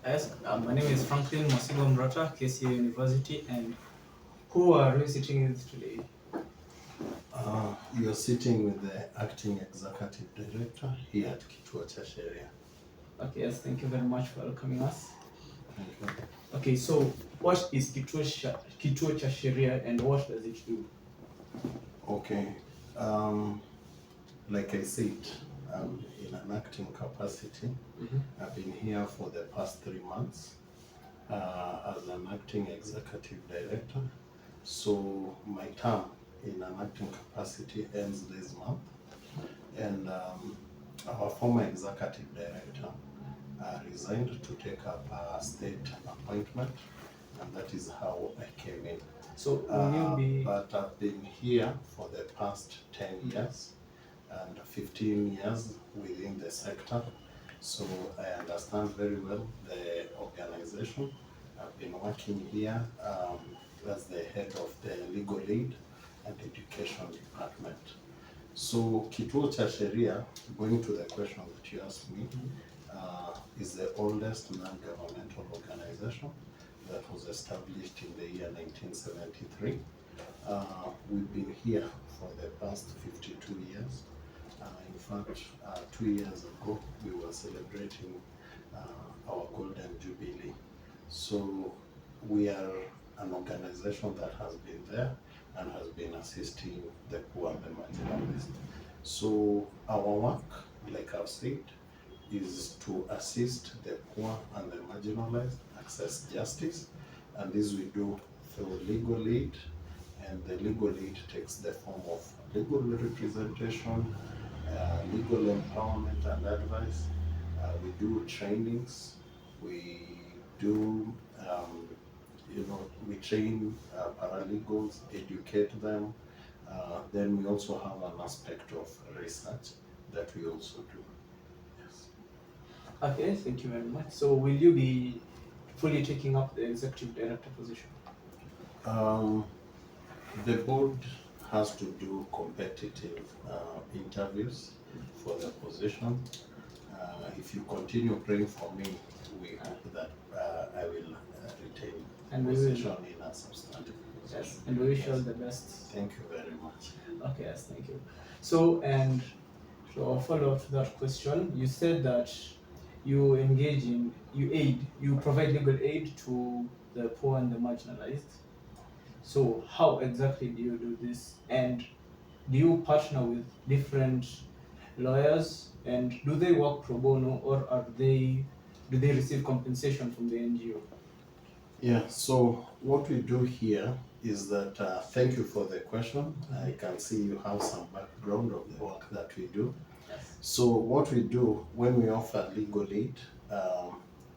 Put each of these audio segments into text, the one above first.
Yes, my name is Franklin Masigo Mrata, KCA University, and who are we sitting with today? You're sitting with the acting executive director here at Kituo cha Sheria. Okay, yes, thank you very much for welcoming us. Thank you. Okay, so what is Kituo cha Sheria and what does it do? Okay. Um, like I said, in an acting capacity. I've been here for the past 3 months as an acting executive director. So my term in an acting capacity ends this month, and our former executive director resigned to take up a state appointment, and that is how I came in. So will you be But I've been here for the past 10 years and 15 years within the sector. So I understand very well the organization. I've been working here as the head of the legal aid and education department. So Kituo cha Sheria, going to the question that you asked me, is the oldest non-governmental organization that was established in the year 1973. We've been here for the past 52 years. In fact, 2 years ago, we were celebrating our Golden Jubilee. So we are an organization that has been there and has been assisting the poor and the marginalized. So our work, like I've said, is to assist the poor and the marginalized access justice, and this we do through legal aid, and the legal aid takes the form of legal representation, legal empowerment and advice. We do trainings, we do, we train paralegals, educate them. Then we also have an aspect of research that we also do. Yes. okay? Thank you very much. So will you be fully taking up the executive director position? Um, the board has to do competitive interviews for the position. If you continue praying for me, we hope that I will retain And we will. position in a substantive position. Yes, and we wish you all the best. Thank you very much. Okay, yes, thank you. So, and so I'll follow up to that question. You said that you provide legal aid to the poor and the marginalized. So how exactly do you do this? And do you partner with different lawyers? And do they work pro bono, or do they receive compensation from the NGO? Yeah, so what we do here is that, thank you for the question. I can see you have some background of the work that we do. Yes. So what we do when we offer legal aid,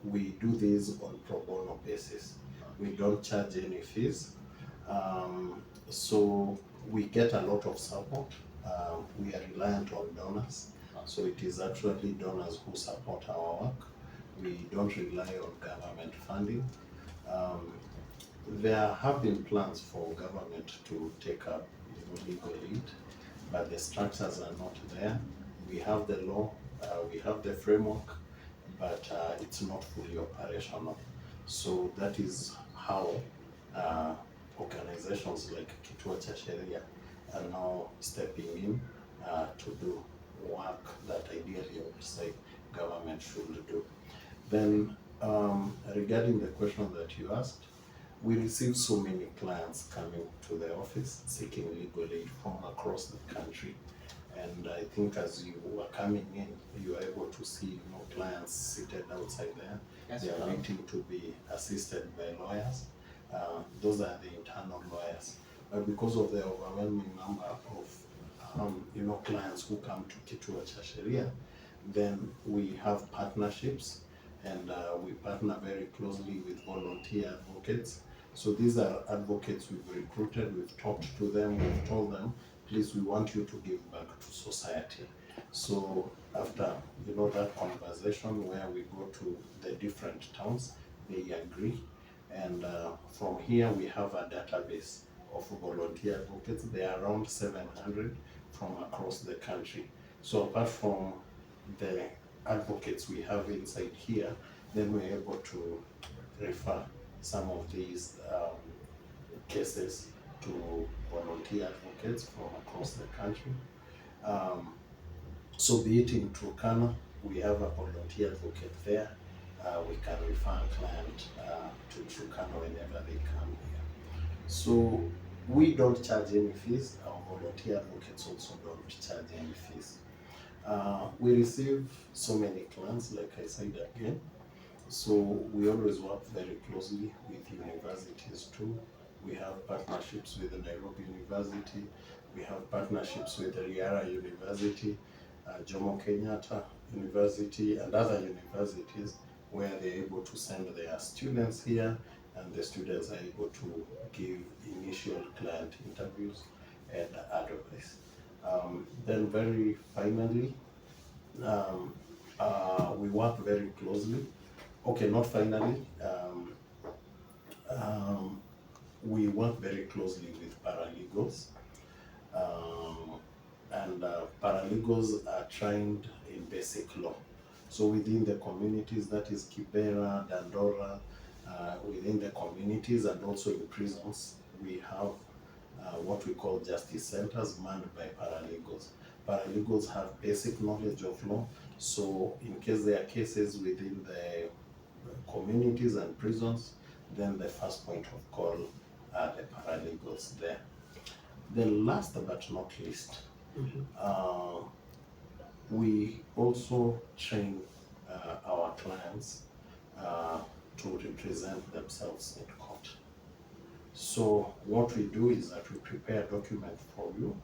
we do this on pro bono basis. We don't charge any fees. So we get a lot of support. We are reliant on donors. So it is actually donors who support our work. We don't rely on government funding. There have been plans for government to take up legal aid, but the structures are not there. We have the law, we have the framework, but it's not fully operational. So that is how organizations like Kituo cha Sheria are now stepping in to do work that ideally I would say government should do. Then regarding the question that you asked, we receive so many clients coming to the office seeking legal aid from across the country. And I think as you were coming in, you are able to see clients seated outside there. Yes, they are waiting to be assisted by lawyers. Those are the internal lawyers. But because of the overwhelming number of clients who come to Kituo cha Sheria, then we have partnerships, and we partner very closely with volunteer advocates. So these are advocates we've recruited, we've talked to them, we've told them, please, we want you to give back to society. So after that conversation where we go to the different towns, they agree, and from here we have a database of volunteer advocates. They are around 700 from across the country. So apart from the advocates we have inside here, then we're able to refer some of these cases to volunteer advocates from across the country. Um, so be it in Turkana, we have a volunteer advocate there. We can refer a client to Turkana whenever they come here. So we don't charge any fees. Our volunteer advocates also don't charge any fees. We receive so many clients, like I said again. So we always work very closely with universities too. We have partnerships with the Nairobi University. We have partnerships with the Riara University, Jomo Kenyatta University, and other universities where they're able to send their students here, and the students are able to give initial client interviews and advice. Then very finally, um, we work very closely. Okay, not finally. Um, we work very closely with paralegals, um, and paralegals are trained in basic law. So within the communities, that is Kibera, Dandora, within the communities and also in prisons, we have what we call justice centers manned by paralegals. Paralegals have basic knowledge of law, so in case there are cases within the communities and prisons, then the first point of call are the paralegals there. Then last but not least, uh, we also train our clients uh, to represent themselves in court. So what we do is that we prepare a document for you,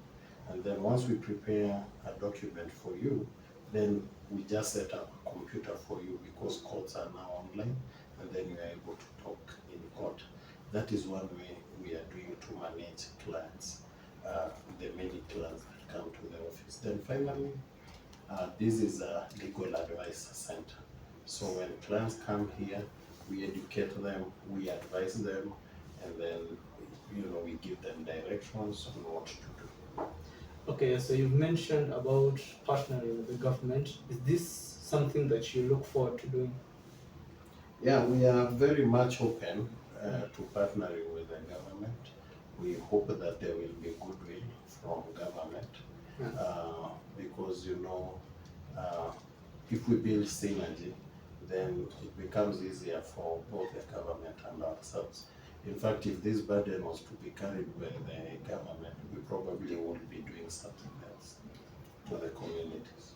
and then once we prepare a document for you, then we just set up a computer for you because courts are now online, and then you are able to talk in court. That is one way we are doing to manage clients, the many clients that come to the office. Then finally, this is a legal advice center. So when clients come here, we educate them, we advise them, and then we give them directions on what to do. Okay, so you've mentioned about partnering with the government. Is this something that you look forward to doing? Yeah, we are very much open to partnering with the government. We hope that there will be goodwill from government because uh, if we build synergy, then it becomes easier for both the government and ourselves. In fact, if this burden was to be carried by the government, we probably would be doing something else to the communities.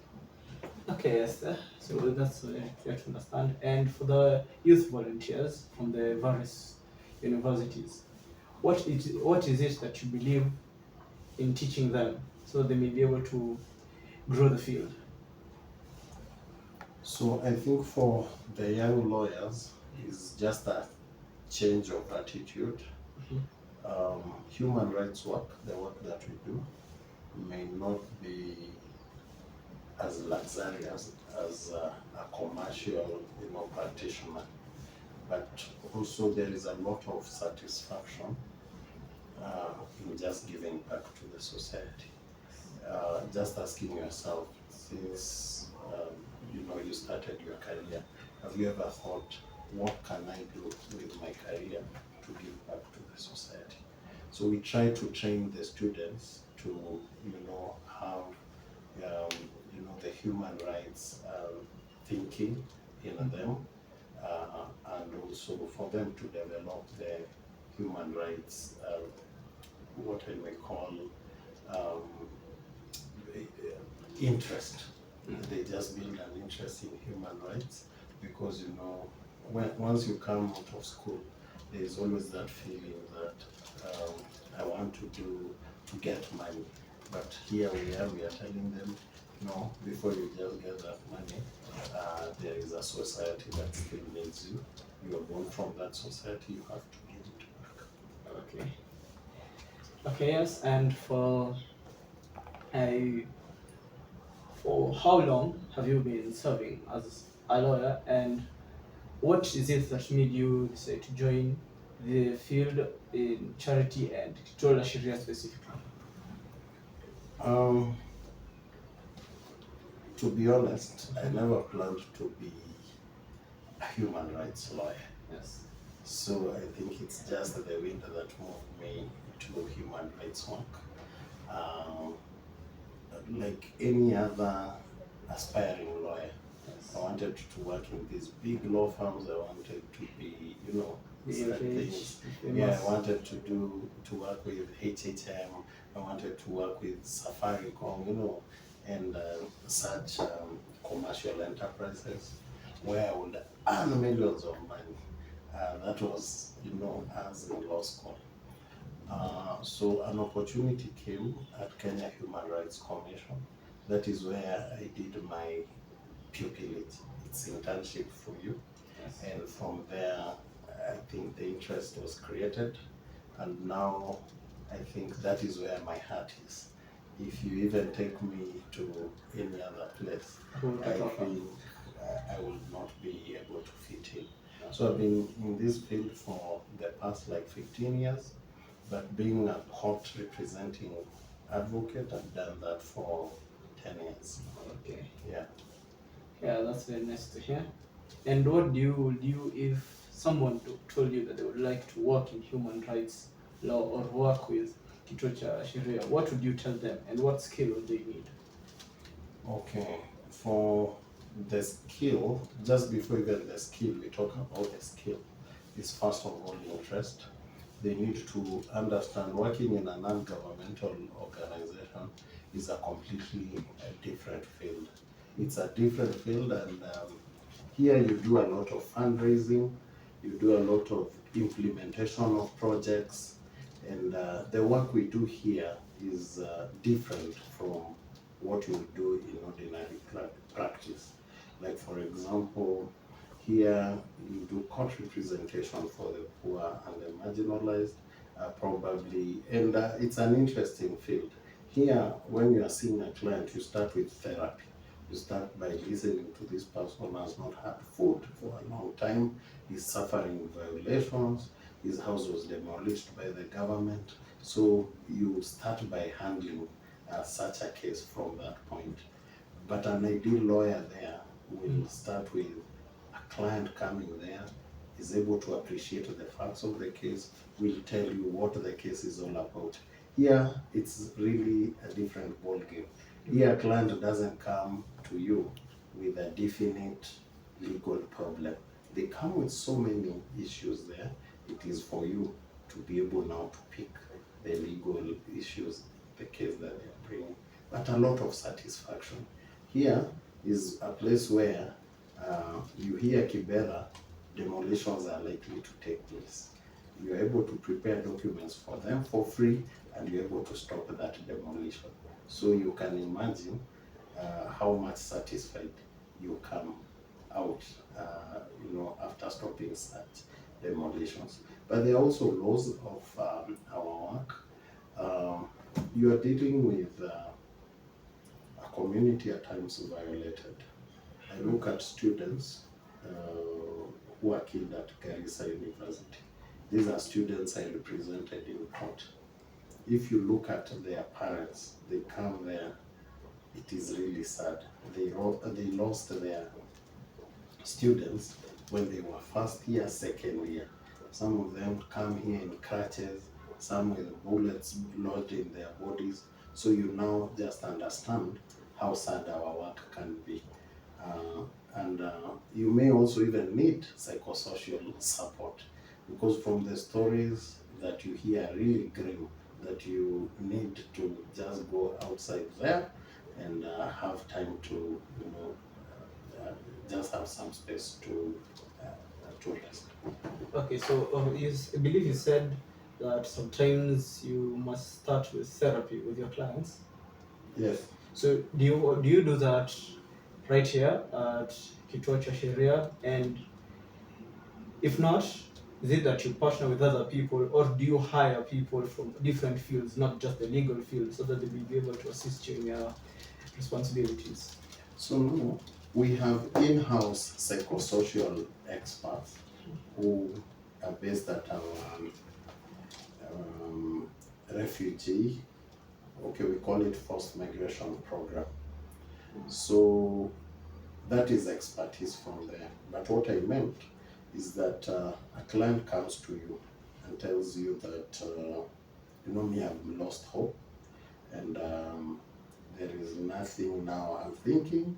Okay, yes, so that's clear to understand. And for the youth volunteers from the various universities, what is it that you believe in teaching them so they may be able to grow the field? So I think for the young lawyers is just a change of attitude. Human rights work, the work that we do, may not be as luxurious as a commercial, practitioner, but also there is a lot of satisfaction in just giving back to the society. Just asking yourself, since you started your career, have you ever thought, what can I do with my career to give back to the society? So we try to train the students to, have, the human rights thinking in them, and also for them to develop the human rights, what I may call um, interest. They just build an interest in human rights because once you come out of school, there is always that feeling that I want to get money. But here we are telling them, no, before you just get that money, there is a society that still needs you. You are born from that society, you have to give it back. Okay. Okay, yes, and I for how long have you been serving as a lawyer, and what is it that made you decide to join the field in charity and Kituo Sheria specifically? Um, to be honest, I never planned to be a human rights lawyer. Yes. So I think it's just the wind that moved me to human rights work. Um, like any other aspiring lawyer, I Yes. wanted to work in these big law firms. I wanted to be, Be rich, things. be Yeah, I famous. wanted to work with HHM. I wanted to work with Safaricom, and such commercial enterprises where I would earn millions of money. That was, as in law school. So an opportunity came at Kenya Human Rights Commission. That is where I did my pupillage. It's internship for you. Yes. And from there, I think the interest was created. And now I think that is where my heart is. If you even take me to any other place, I think I will not be able to fit in. So I've been in this field for the past like 15 years, but being a court representing advocate, I've done that for 10 years. Okay. Yeah. Yeah, that's very nice to hear. And what do you do if someone told you that they would like to work in human rights law or work with Kituo cha Sheria? What would you tell them, and what skill would they need? Okay. For the skill, just before even the skill, we talk about the skill, is first of all interest. They need to understand working in a non-governmental organization is a completely different field. It's a different field, and here you do a lot of fundraising, you do a lot of implementation of projects, and the work we do here is different from what you would do in ordinary practice. Like for example, here you do court representation for the poor and the marginalized, probably, and it's an interesting field. Here, when you are seeing a client, you start with therapy. You start by listening to this person has not had food for a long time, is suffering violations, his house was demolished by the government. So you start by handling such a case from that point. But an ideal lawyer there will start with a client coming there, is able to appreciate the facts of the case, will tell you what the case is all about. Here, it's really a different ballgame. Here, a client doesn't come to you with a definite legal problem. They come with so many issues there. It is for you to be able now to pick the legal issues, the case that they are bringing. But a lot of satisfaction. Here is a place where you hear Kibera, demolitions are likely to take place. You're able to prepare documents for them for free, and you're able to stop that demolition. So you can imagine how much satisfied you come out, after stopping such demolitions. But there are also laws of our work. You are dealing with a community at times violated. I look at students who are killed at Garissa University. These are students I represented in court. If you look at their parents, they come there, it is really sad. They lost their students when they were first year, second year. Some of them come here in crutches, some with bullets lodged in their bodies. So you now just understand how sad our work can be. And you may also even need psychosocial support, because from the stories that you hear are really grim, that you need to just go outside there and have time to, just have some space to rest. Okay, so I believe you said that sometimes you must start with therapy with your clients. Yes. So do you do that right here at Kituo cha Sheria? And if not, is it that you partner with other people, or do you hire people from different fields, not just the legal field, so that they will be able to assist you in your responsibilities? So now we have in-house psychosocial experts who are based at our refugee, okay, we call it forced migration program. So That is expertise from there. But what I meant is that a client comes to you and tells you that, me, I've lost hope, and there is nothing now. I'm thinking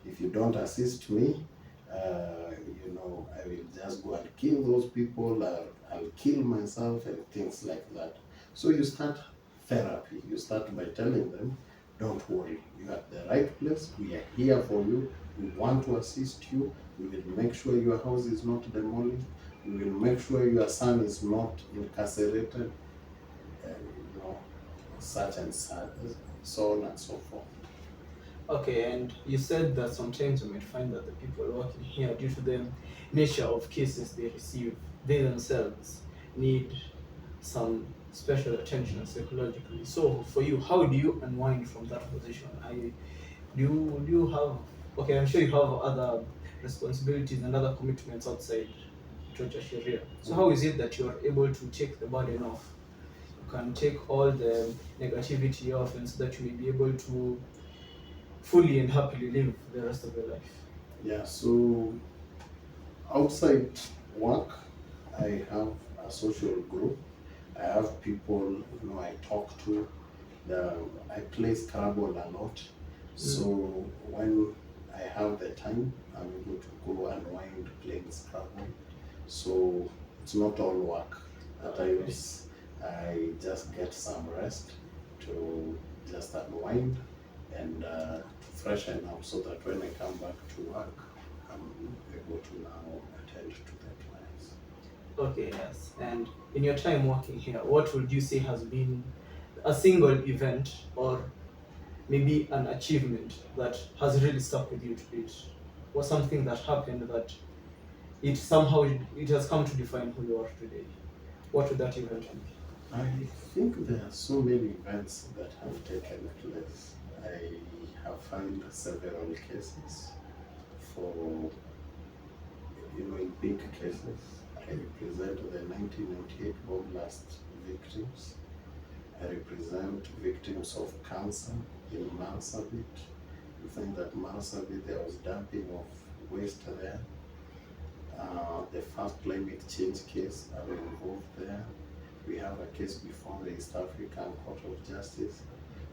if you don't assist me, I will just go and kill those people, I'll kill myself, and things like that. So you start therapy. You start by telling them, don't worry, you're at the right place. We are here for you. We want to assist you. We will make sure your house is not demolished. We will make sure your son is not incarcerated, and such and such, so on and so forth. Okay, and you said that sometimes you might find that the people working here, due to the nature of cases they receive, they themselves need some special attention psychologically. So for you, how do you unwind from that position? Do you have, okay, I'm sure you have other responsibilities and other commitments outside Georgia Sheria. So how is it that you're able to take the burden off? You can take all the negativity off, and so that you may be able to fully and happily live the rest of your life. Yeah, so outside work, I have a social group. I have people I talk to. I play Scrabble a lot. So when I have the time, I'm able to go unwind playing Scrabble. So it's not all work. At times I just get some rest to just unwind and freshen up, so that when I come back to work, I'm able to now attend to the clients. Okay, yes. And in your time working here, what would you say has been a single event or maybe an achievement that has really stuck with you to it? Or something that happened that it has come to define who you are today? What would that event be? I think there are so many events that have taken place. I have filed several cases for, in big cases. I represent the 1998 bomb blast victims. I represent victims of cancer in Marsabit. You think that Marsabit, there was dumping of waste there. The first climate change case, I was involved there. We have a case before the East African Court of Justice.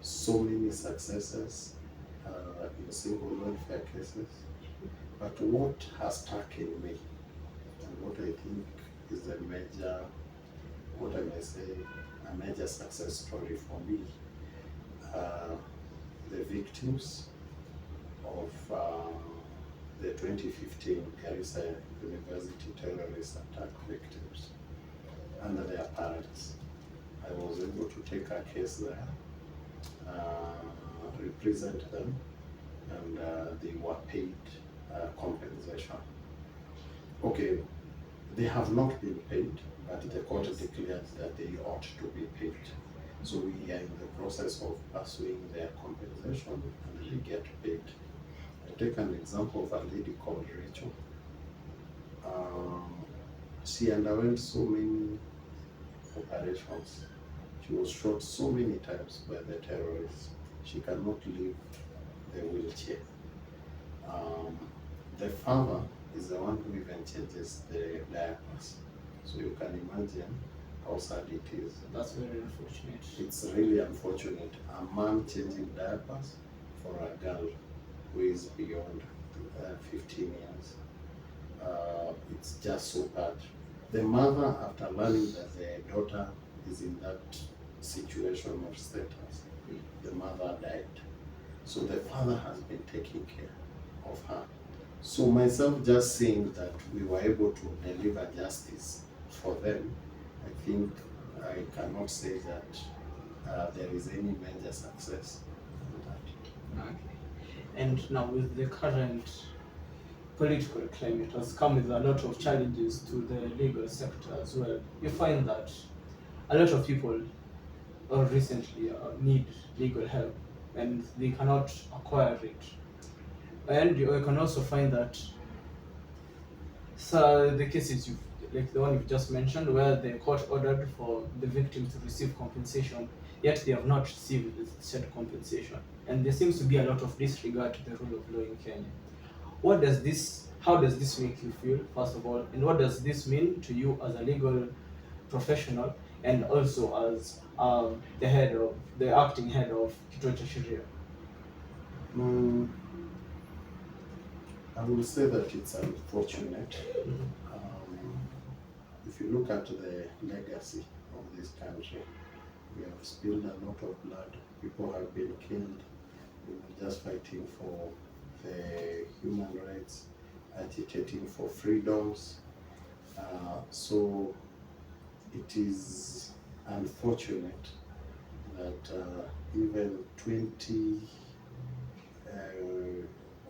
So many successes in single welfare cases. But what has stuck in me, and what I think is a major, what I may say, a major success story for me, the victims of the 2015 Garissa University terrorist attack victims and their parents. I was able to take a case there, represent them, and they were paid compensation. Okay, they have not been paid, but the court declared that they ought to be paid. So we are in the process of pursuing their compensation, and they get paid. I take an example of a lady called Rachel. She underwent so many operations. She was shot so many times by the terrorists. She cannot leave the wheelchair. The father is the one who even changes the diapers. So you can imagine how sad it is. That's very unfortunate. It's really unfortunate. A man changing diapers for a girl who is beyond 15 years. It's just so bad. The mother, after learning that the daughter is in that situation or status, the mother died. So the father has been taking care of her. So myself just saying that we were able to deliver justice for them, I think I cannot say that there is any major success in that. Okay. And now with the current political climate has come with a lot of challenges to the legal sector as well. You find that a lot of people recently need legal help and they cannot acquire it. And you can also find that the cases like the one you've just mentioned, where the court ordered for the victim to receive compensation, yet they have not received said compensation. And there seems to be a lot of disregard to the rule of law in Kenya. What does this? How does this make you feel, first of all, and what does this mean to you as a legal professional and also as the acting head of Kituo Sheria? Mm, I will say that it's unfortunate. Mhm. Um, if you look at the legacy of this country, we have spilled a lot of blood. People have been killed, just fighting for the human rights, agitating for freedoms. So it is unfortunate that even 20,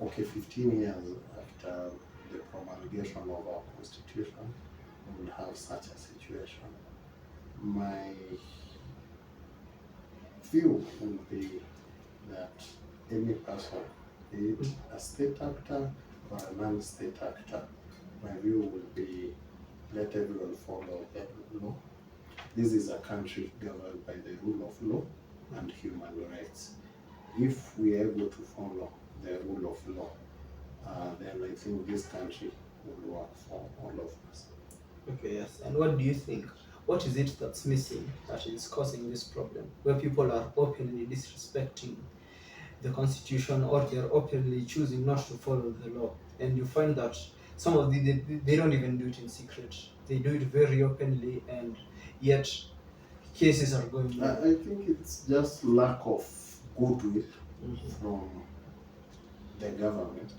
okay, 15 years after the promulgation of our constitution, we will have such a situation. My view would be that any person, be it a state actor or a non-state actor, my view would be let everyone follow the law. This is a country governed by the rule of law and human rights. If we are able to follow the rule of law, then I think this country will work for all of us. Okay, yes. And what do you think? What is it that's missing that is causing this problem, where people are openly disrespecting the constitution or they're openly choosing not to follow the law? And you find that some of they don't even do it in secret. They do it very openly, and yet cases are going I nowhere. think it's just lack of goodwill Mhm. from the government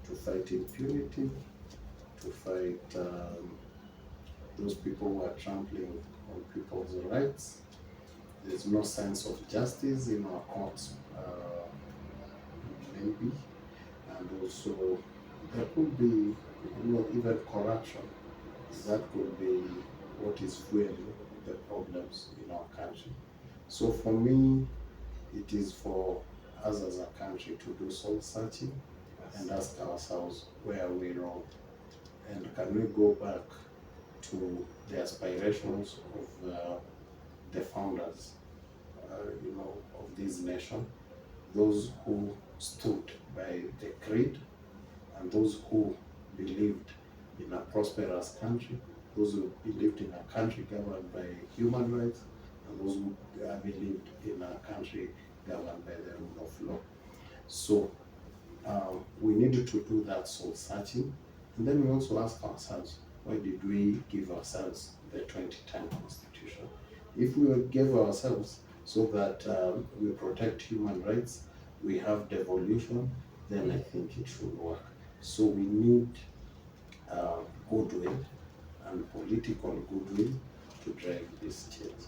to fight impunity, to fight those people who are trampling on people's rights. There's no sense of justice in our courts, maybe, and also there could be, even corruption. That could be what is fueling the problems in our country. So for me, it is for us as a country to do soul searching and Yes. ask ourselves where we wrong, and can we go back to the aspirations of the founders, of this nation, those who stood by the creed and those who believed in a prosperous country, those who believed in a country governed by human rights, and those who believed in a country governed by the rule of law. So we needed to do that soul searching, and then we also ask ourselves, why did we give ourselves the 2010 constitution? If we gave ourselves so that we protect human rights, we have devolution, then I think it should work. So we need uh, goodwill and political goodwill to drive this change.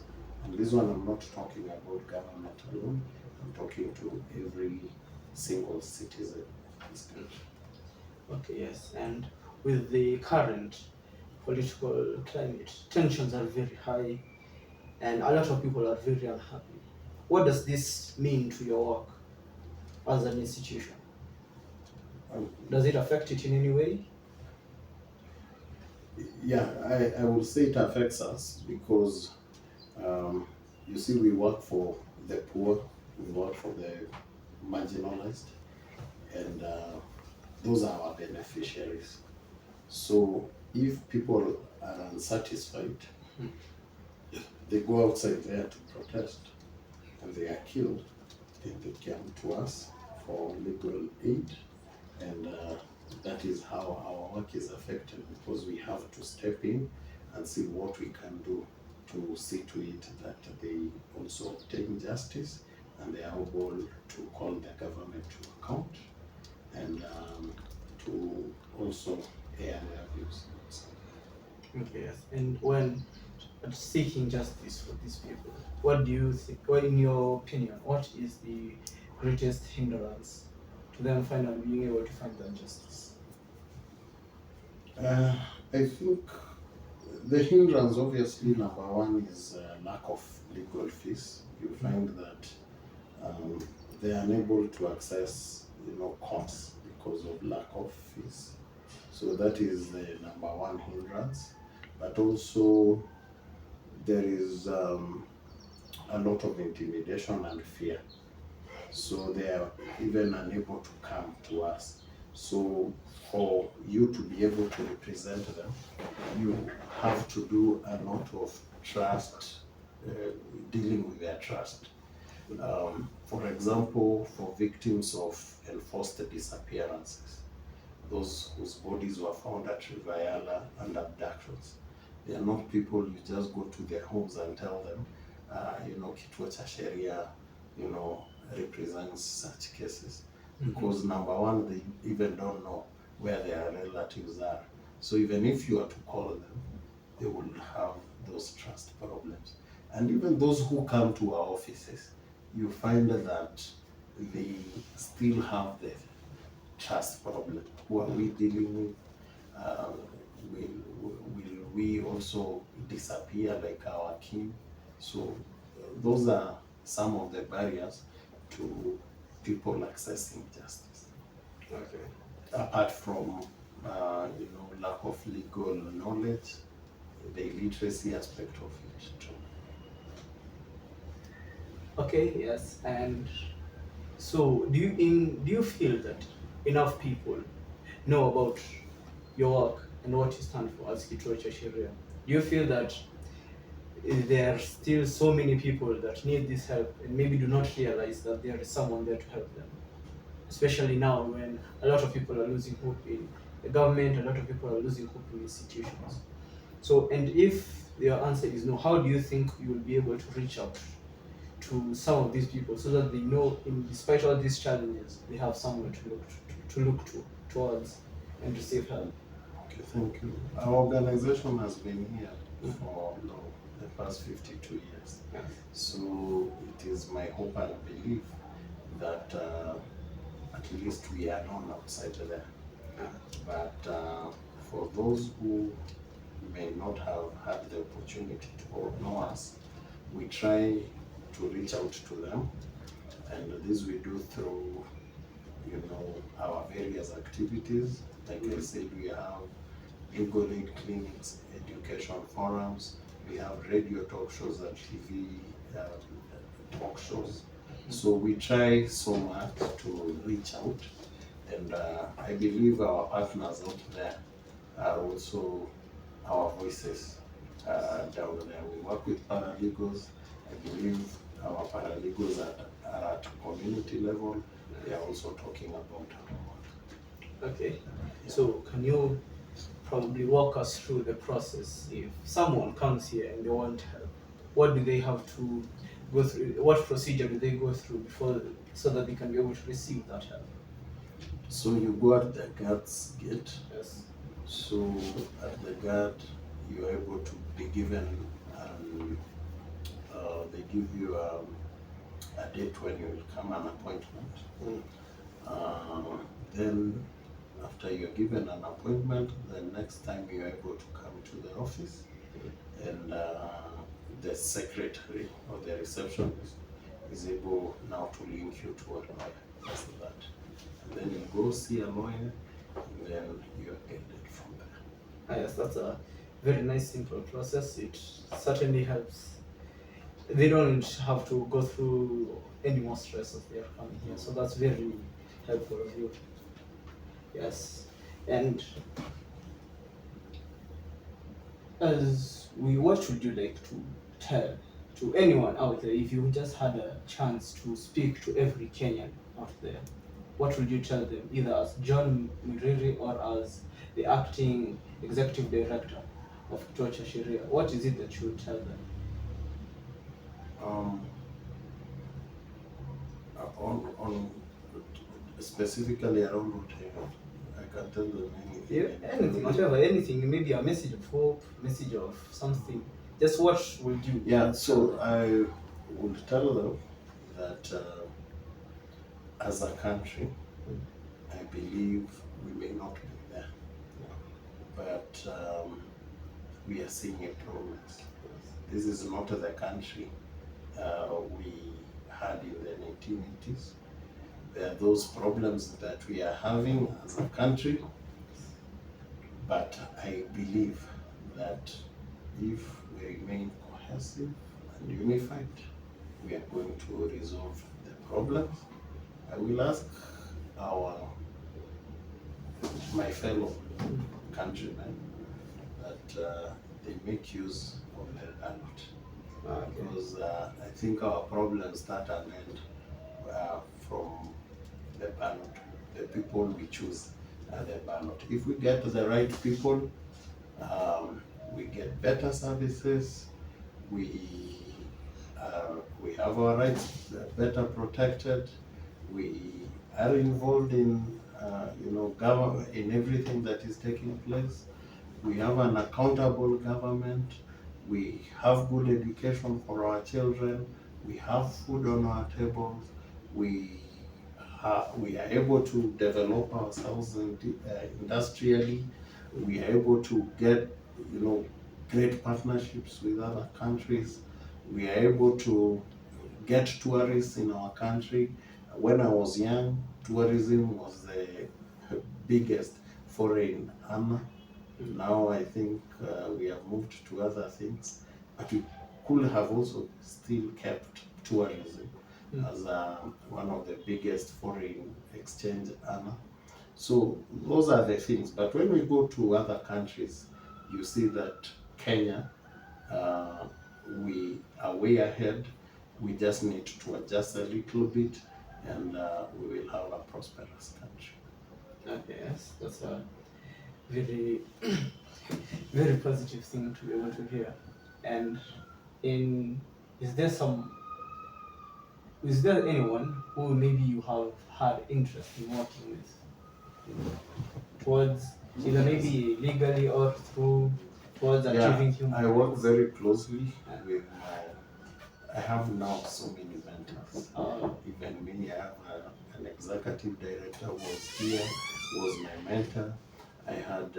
And this one, I'm not talking about government alone, I'm talking to every single citizen of this country. Okay, yes. And with the current political climate, tensions are very high, and a lot of people are very unhappy. What does this mean to your work as an institution? Um, Does it affect it in any way? yeah, I would say it affects us because um, you see, we work for the poor, we work for the marginalized, and those are our beneficiaries. So if people are unsatisfied, they go outside there to protest and they are killed, then they come to us for legal aid, and that is how our work is affected, because we have to step in and see what we can do to see to it that they also obtain justice and they are able to call the government to account, and to also air their views. Okay, yes. And when seeking justice for these people, what do you think, what in your opinion, what is the greatest hindrance to them finally being able to find that justice? Uh, I think the hindrance, obviously, number one is lack of legal fees. You find that um, they are unable to access, courts because of lack of fees. So that is the number one hindrance. But also there is a lot of intimidation and fear. So they are even unable to come to us. So for you to be able to represent them, you have to do a lot of trust, uh, dealing with their trust. For example, for victims of enforced disappearances, those whose bodies were found at Riviera and abductions, they are not people you just go to their homes and tell them, Kituo cha Sheria, represents such cases. Because number one, they even don't know where their relatives are. So even if you are to call them, they will have those trust problems. And even those who come to our offices, you find that they still have the trust problem. Who are we dealing with? Uh, will we also disappear like our king? So those are some of the barriers to people accessing justice. Okay. Apart from lack of legal knowledge, the illiteracy aspect of it too. Okay, yes. And so do you feel that enough people know about your work and what you stand for as Kituo cha Sheria? Do you feel that there are still so many people that need this help and maybe do not realize that there is someone there to help them? Especially now when a lot of people are losing hope in the government, a lot of people are losing hope in institutions. So, and if your answer is no, how do you think you will be able to reach out to some of these people so that they know, in despite all these challenges, they have somewhere to look towards and receive help? Okay, thank you. Our organization has been here for the past 52 years. Yes. So it is my hope and belief that at least we are known outside there. But for those who may not have had the opportunity to know us, we try to reach out to them, and this we do through our various activities. Like I said, we have legal aid clinics, education forums, we have radio talk shows and TV talk shows. So we try so much to reach out, and I believe our partners out there are also our voices down there. We work with paralegals. I believe our paralegals are at community level. They are also talking about our work. Okay. So can you probably walk us through the process? If someone comes here and they want help, what do they have to go through? What procedure do they go through before so that they can be able to receive that help? So you go at the guards gate. Yes. So at the guard, you're able to be given, they give you a date when you will come, an appointment. Then after you're given an appointment, the next time you're able to come to the office, and the secretary or the receptionist is able now to link you to a lawyer. That's that. And then you go see a lawyer, and then you're guided from there. Yes, that's a very nice, simple process. It certainly helps. They don't have to go through any more stress as they are coming here. So that's very helpful of you. Yes. And what would you like to tell to anyone out there if you just had a chance to speak to every Kenyan out there? What would you tell them, either as John Mwariri or as the acting executive director of Kituo cha Sheria? What is it that you would tell them? On specifically around what I can tell them anything. Yeah, anything, whatever, anything, maybe a message of hope, message of something. Just what would you? Yeah, so I would tell them that as a country, I believe we may not be there, but we are seeing improvements. This is not the country we had in the 1980s. There are those problems that we are having as a country, but I believe that if we remain cohesive and unified, we are going to resolve the problems. I will ask our my fellow countrymen that they make use of their ballot. Okay. Because I think our problems start and end from the ballot, the people we choose at the ballot. If we get the right people, we get better services, we have our rights better protected, we are involved in government, in everything that is taking place. We have an accountable government. We have good education for our children. We have food on our tables. We we are able to develop ourselves industrially. We are able to get, great partnerships with other countries. We are able to get tourists in our country. When I was young, tourism was the biggest foreign earner. Now I think we have moved to other things, but we could have also still kept tourism as one of the biggest foreign exchange earner. So those are the things. But when we go to other countries, you see that Kenya, uh, we are way ahead. We just need to adjust a little bit, and we will have a prosperous country. Okay, yes, that's a very, very positive thing to be able to hear. And in is there some is there anyone who maybe you have had interest in working with towards either maybe legally or through towards achieving human I work rights? very closely with I have now so many mentors. Even me, I have an executive director who was here, was my mentor. I had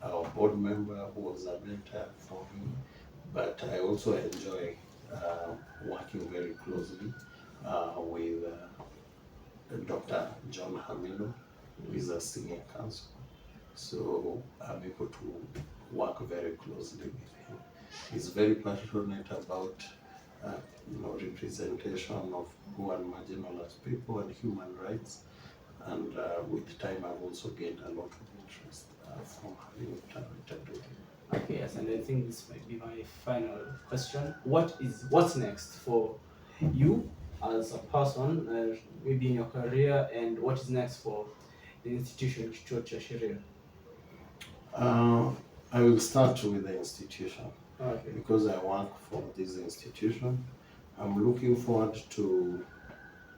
our board member who was a mentor for me. But I also enjoy working very closely with Dr. John Hamino, who is a senior counsel. So I'm able to work very closely with him. He's very passionate about representation of poor and marginalized people and human rights. And with time, I've also gained a lot of interest from having interacted with him. Okay, yes, and I think this might be my final question. What's next for you as a person, maybe in your career, and what is next for the institution Kituo cha Sheria? I will start with the institution Okay. because I work for this institution. I'm looking forward to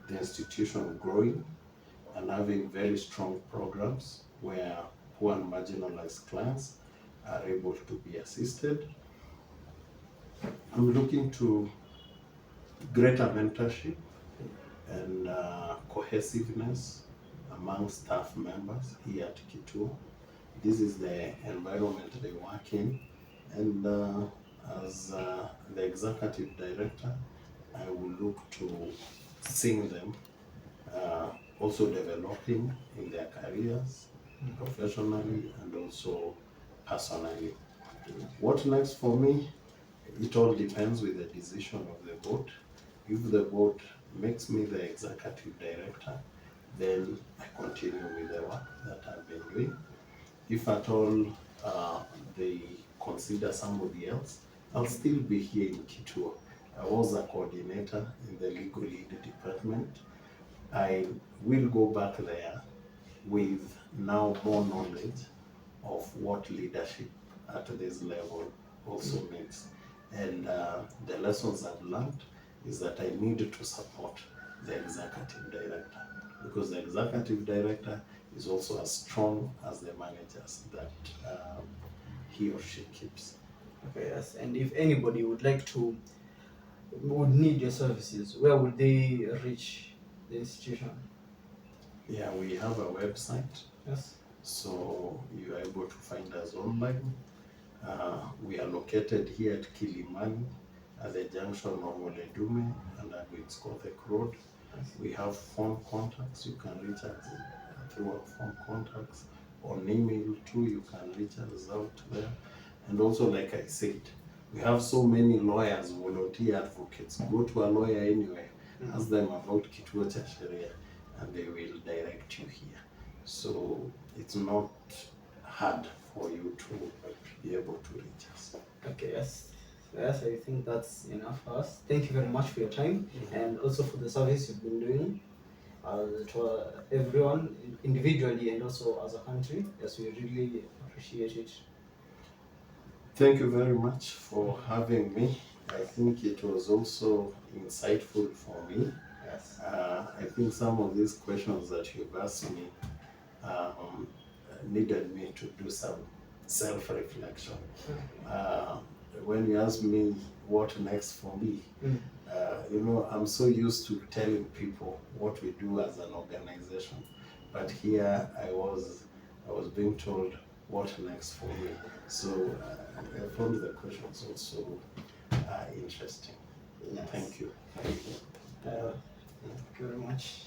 the institution growing and having very strong programs where poor and marginalized clients are able to be assisted. I'm looking to greater mentorship and cohesiveness among staff members here at Kituo. This is the environment they work in, and as the executive director, I will look to seeing them also developing in their careers professionally and also personally. What next for me? It all depends with the decision of the board. If the board makes me the executive director, then I continue with the work that I've been doing. If at all they consider somebody else, I'll still be here in Kituo. I was a coordinator in the legal lead department. I will go back there with now more knowledge of what leadership at this level also means. And the lessons I've learned is that I need to support the executive director because the executive director is also as strong as the managers that he or she keeps. Okay, yes. And if anybody would need your services, where would they reach the institution? Yeah, we have a website. Yes. So you are able to find us online. We are located here at Kilimani at the junction of Oledume and Agwitskothek Road. Yes. We have phone contacts. You can reach us through our phone contacts. On email too, you can reach us out there. And also, like I said, we have so many lawyers, volunteer advocates. Go to a lawyer anywhere, ask them about Kituo cha Sheria, and they will direct you here. So it's not hard for you to be able to reach us. Okay, yes. Yes, I think that's enough for us. Thank you very much for your time and also for the service you've been doing to everyone individually and also as a country. Yes, we really appreciate it. Thank you very much for having me. I think it was also insightful for me. Yes. I think some of these questions that you've asked me um, needed me to do some self-reflection. When you ask me what next for me, I'm so used to telling people what we do as an organization, but here I was being told what next for me. So I found the questions also interesting. Yes. Thank you. Thank you very much.